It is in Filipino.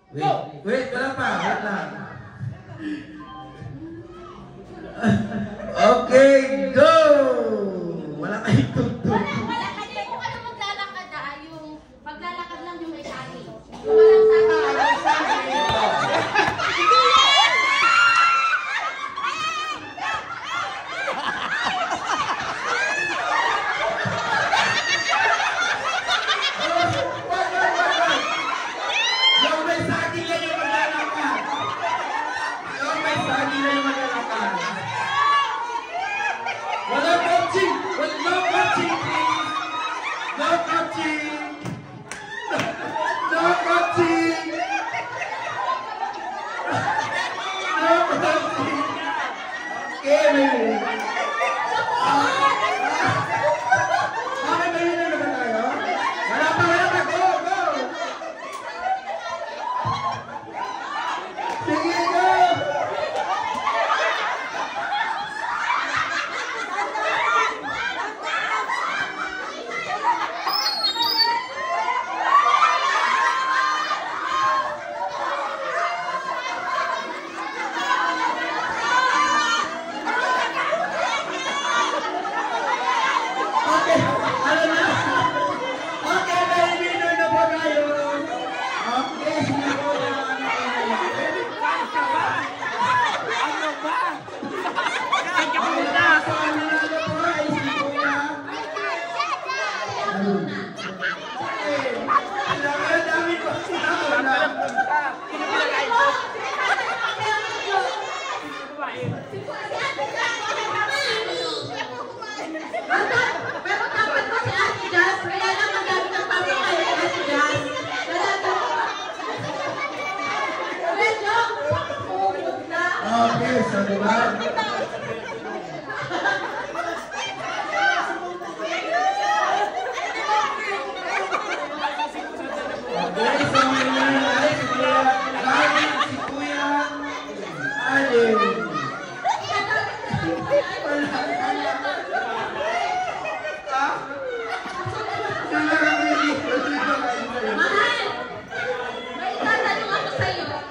Wait, wala pa. Wait lang. Okay, go! Wala kayong tugtog. Wala kasi kung ano maglalakad yung maglalakad lang yung may sagi. Yung walang sagi. Yung may saging na yung maglalakad. Yung may saging na yung maglalakad. Wala coaching! No coaching, please! No coaching! No coaching! No coaching! Okay, may... Bakit may yun na tayo? Wala pa! Go! Go! Sige, go! Okay, ano na? Okay, may winner na po tayo. Okay, sige po na. Pero dapat mo si Ate Jazz, kaya lang magamit ang pamilya kay Ate Jazz. Medyo, Okay, so diba?